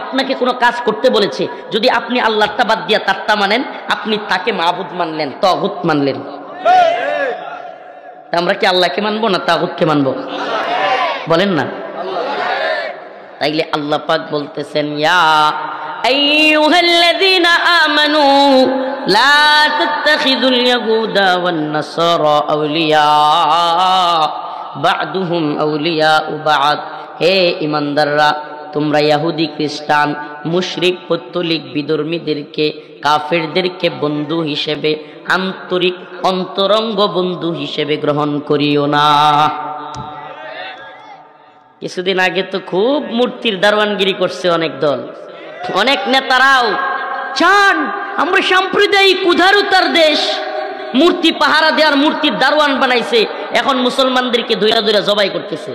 আপনাকে কোনো কাজ করতে বলেছে, যদি আপনি আল্লাহটা বাদ দিয়া তারটা মানেন, আপনি তাকে মাবুদ মানলেন, তাগুত মানলেন। আমরা কি আল্লাহকে মানবো না তাগুতকে মানবো? বলেন না। তাইলে আল্লাহ পাক বলতেছেন, ইয়া আইয়ুহাল্লাযীনা আমানু লা তাত্তাখিযুল ইয়াহুদা ওয়ান নাসারা আউলিয়া বা'দুহুম আউলিয়াউ বা'দ। হে ঈমানদাররা, তোমরা ইহুদি, খ্রিস্টান, মুশরিক, পৌত্তলিক, বিধর্মীদেরকে, কাফেরদেরকে বন্ধু হিসেবে, আন্তরিক অন্তরঙ্গ বন্ধু হিসেবে গ্রহণ করিও না। কিছুদিন আগে তো খুব মূর্তির দারওয়ানগিরি করছে অনেক দল, অনেক নেতারাও চান আমরা সাম্প্রদায়িক উদারতার দেশ, মূর্তি পাহারা দেওয়ার মূর্তির দারওয়ান বানাইছে, এখন মুসলমানদেরকে ধইরা ধইরা জবাই করতেছে,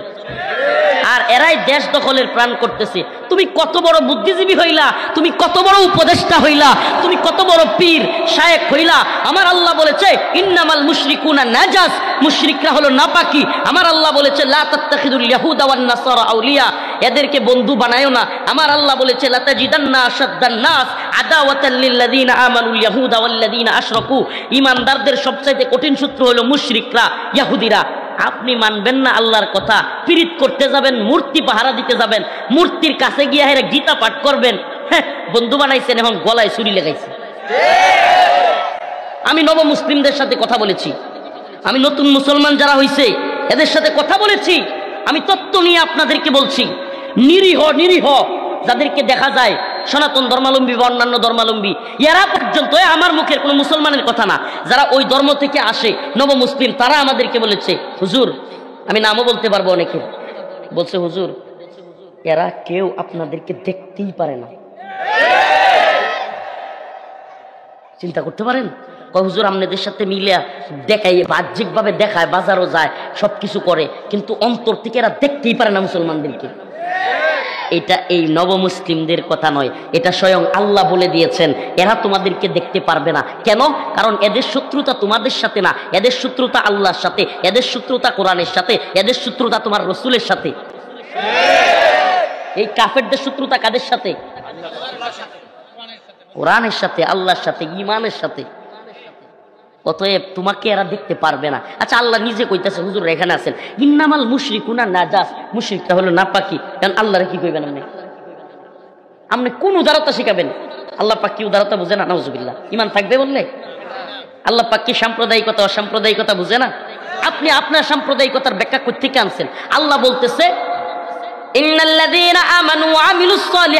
আর এরাই দেশ দখলের প্রাণ করতেছে। তুমি কত বড় বুদ্ধিজীবী হইলা, তুমি কত বড় উপদেষ্টা হইলা, তুমি কত বড় পীর শায়েখ হইলা। আমার আল্লাহ বলেছে ইন্নামাল মুশরিকুনা নাজাস, মুশরিকরা হলো নাপাকি। আমার আল্লাহ বলেছে লা তাত্তাখিদুল ইয়াহুদা ওয়ান নাসারা আউলিয়া, এদেরকে বন্ধু বানায়ো না। আমার আল্লাহ বলেছে লাতাজিদান্না আশাদ্দান নাস আদাওয়াতাল লিল্লাযিনা আমানুল ইয়াহুদা ওয়াল্লাযিনা আশরাকু, ঈমানদারদের সবচাইতে কঠিন শত্রু হলো মুশরিকরা, ইহুদিরা। আপনি মানবেন না আল্লাহর কথা, পীড়িত করতে যাবেন, মূর্তি পাহারা দিতে যাবেন, মূর্তির কাছে গিয়ে হেরে গীতা পাঠ করবেন, হ্যাঁ বন্ধু বানাইছেন, এখন গলায় ছুরি লাগাইছে। আমি নব মুসলিমদের সাথে কথা বলেছি, আমি নতুন মুসলমান যারা হইছে এদের সাথে কথা বলেছি, আমি তত্ত্ব নিয়ে আপনাদেরকে বলছি। নিরীহ নিরীহ যাদেরকে দেখা যায় সনাতন ধর্মাবলম্বী বা অন্যান্য ধর্মাবলম্বী, এরা পর্যন্ত, আমার মুখের কোনো মুসলমানের কথা না, যারা ওই ধর্ম থেকে আসে নব মুসলিম, তারা আমাদেরকে বলেছে হুজুর, আমি নামও বলতে পারবো অনেকে, বলছে হুজুর এরা কেউ আপনাদেরকে দেখতেই পারে না। চিন্তা করতে পারেন, হুজুর আপনাদের সাথে মিলে দেখায়, বাহ্যিকভাবে দেখায়, বাজারও যায়, সবকিছু করে, কিন্তু অন্তর থেকে এরা দেখতেই পারে না মুসলমানদেরকে। এটা এই নবমুসলিমদের কথা নয়, এটা স্বয়ং আল্লাহ বলে দিয়েছেন এরা তোমাদেরকে দেখতে পারবে না। কেন? কারণ এদের শত্রুতা তোমাদের সাথে না, এদের শত্রুতা আল্লাহর সাথে, এদের শত্রুতা কোরআনের সাথে, এদের শত্রুতা তোমার রসুলের সাথে। এই কাফেরদের শত্রুতা কাদের সাথে? কোরআনের সাথে, আল্লাহর সাথে, ঈমানের সাথে। অতএব তোমাকে এরা দেখতে পারবে না। আচ্ছা, আল্লাহ নিজে কইতাছে, হুজুর এখানে আছেন, ইন্নামাল মুশরিকুনা নাজাস, মুশরিকটা হলো নাপাকি। কারণ আল্লাহরে কি কইবেন আপনি? আপনি কোন উদারতা শিখাবেন? আল্লাহ পাক কি উদারতা বুঝে না? নাউজুবিল্লাহ। ঈমান থাকবে বললে? আল্লাহ পাক কি সাম্প্রদায়িকতা অসাম্প্রদায়িকতা বুঝে না? আপনি আপনার সাম্প্রদায়িকতার ব্যাখ্যা কই থেকে আনছেন? আল্লাহ বলতেছে ইন্নাল্লাযীনা আমানু ওয়া আমিলুস সালিহাত